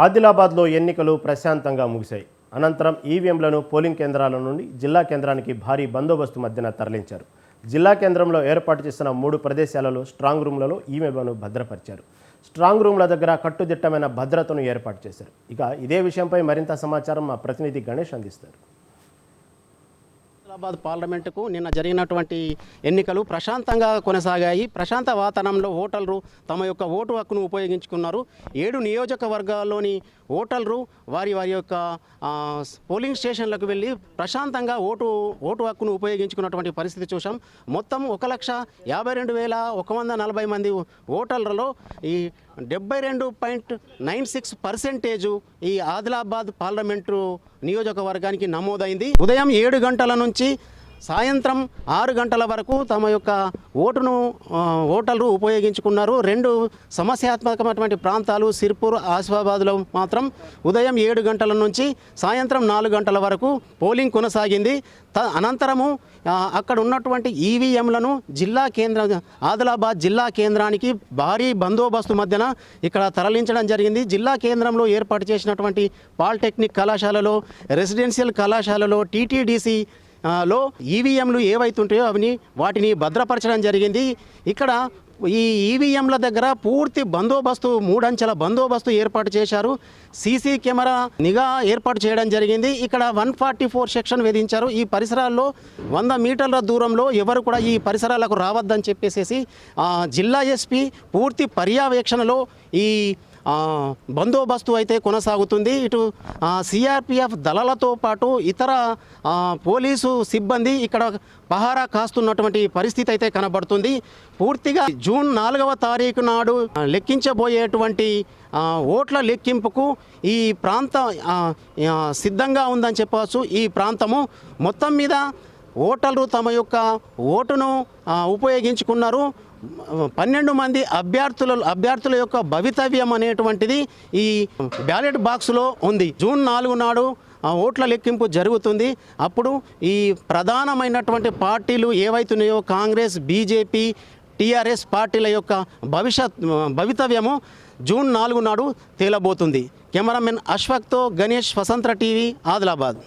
ఆదిలాబాద్లో ఎన్నికలు ప్రశాంతంగా ముగిశాయి. అనంతరం ఈవీఎంలను పోలింగ్ కేంద్రాల నుండి జిల్లా కేంద్రానికి భారీ బందోబస్తు మధ్యన తరలించారు. జిల్లా కేంద్రంలో ఏర్పాటు చేసిన 3 ప్రదేశాలలో స్ట్రాంగ్ రూమ్లలో ఈవీఎంలను భద్రపరిచారు. స్ట్రాంగ్ రూమ్ల దగ్గర కట్టుదిట్టమైన భద్రతను ఏర్పాటు చేశారు. ఇక ఇదే విషయంపై మరింత సమాచారం మా ప్రతినిధి గణేష్ అందిస్తారు. ఆదిలాబాద్ పార్లమెంటుకు నిన్న జరిగినటువంటి ఎన్నికలు ప్రశాంతంగా కొనసాగాయి. ప్రశాంత వాతావరణంలో ఓటర్లు తమ యొక్క ఓటు హక్కును ఉపయోగించుకున్నారు. 7 నియోజకవర్గాల్లోని ఓటర్లు వారి యొక్క పోలింగ్ స్టేషన్లకు వెళ్ళి ప్రశాంతంగా ఓటు హక్కును ఉపయోగించుకున్నటువంటి పరిస్థితి చూసాం. మొత్తం 1,52,140 మంది ఓటర్లలో ఈ 72.96% ఈ ఆదిలాబాద్ పార్లమెంటు నియోజకవర్గానికి నమోదైంది. ఉదయం 7 గంటల నుంచి సాయంత్రం 6 గంటల వరకు తమ యొక్క ఓటర్లు ఉపయోగించుకున్నారు. 2 సమస్యాత్మకమైనటువంటి ప్రాంతాలు సిర్పూర్, ఆసిఫాబాద్లో మాత్రం ఉదయం 7 గంటల నుంచి సాయంత్రం 4 గంటల వరకు పోలింగ్ కొనసాగింది. అనంతరము అక్కడ ఉన్నటువంటి ఈవీఎంలను ఆదిలాబాద్ జిల్లా కేంద్రానికి భారీ బందోబస్తు మధ్యన ఇక్కడ తరలించడం జరిగింది. జిల్లా కేంద్రంలో ఏర్పాటు చేసినటువంటి పాలిటెక్నిక్ కళాశాలలో, రెసిడెన్షియల్ కళాశాలలో, టీటీడీసీ లో ఈవీఎంలు ఏవైతుంటాయో వాటిని భద్రపరచడం జరిగింది. ఇక్కడ ఈ ఈవీఎంల దగ్గర పూర్తి బందోబస్తు 3 అంచెల బందోబస్తు ఏర్పాటు చేశారు. సీసీ కెమెరా నిఘా ఏర్పాటు చేయడం జరిగింది. ఇక్కడ 144 సెక్షన్ విధించారు. ఈ పరిసరాల్లో 100 మీటర్ల దూరంలో ఎవరు కూడా ఈ పరిసరాలకు రావద్దని చెప్పేసి జిల్లా ఎస్పీ పూర్తి పర్యవేక్షణలో ఈ బందోబస్తు అయితే కొనసాగుతుంది. ఇటు సిఆర్పిఎఫ్ దళాలతో పాటు ఇతర పోలీసు సిబ్బంది ఇక్కడ పహారా కాస్తున్నటువంటి పరిస్థితి అయితే కనబడుతుంది. పూర్తిగా జూన్ 4వ తారీఖు నాడు లెక్కించబోయేటువంటి ఓట్ల లెక్కింపుకు ఈ ప్రాంతం సిద్ధంగా ఉందని చెప్పవచ్చు. ఈ ప్రాంతము మొత్తం మీద ఓటర్లు తమ యొక్క ఓటును ఉపయోగించుకున్నారు. 12 మంది అభ్యర్థుల యొక్క భవితవ్యం అనేటువంటిది ఈ బ్యాలెట్ బాక్స్లో ఉంది. జూన్ 4 నాడు ఓట్ల లెక్కింపు జరుగుతుంది. అప్పుడు ఈ ప్రధానమైనటువంటి పార్టీలు ఏవైతున్నాయో కాంగ్రెస్, బీజేపీ, టీఆర్ఎస్ పార్టీల యొక్క భవితవ్యము జూన్ 4 నాడు తేలబోతుంది. కెమెరామెన్ అశ్వక్తో గణేష్, స్వతంత్ర టీవీ, ఆదిలాబాద్.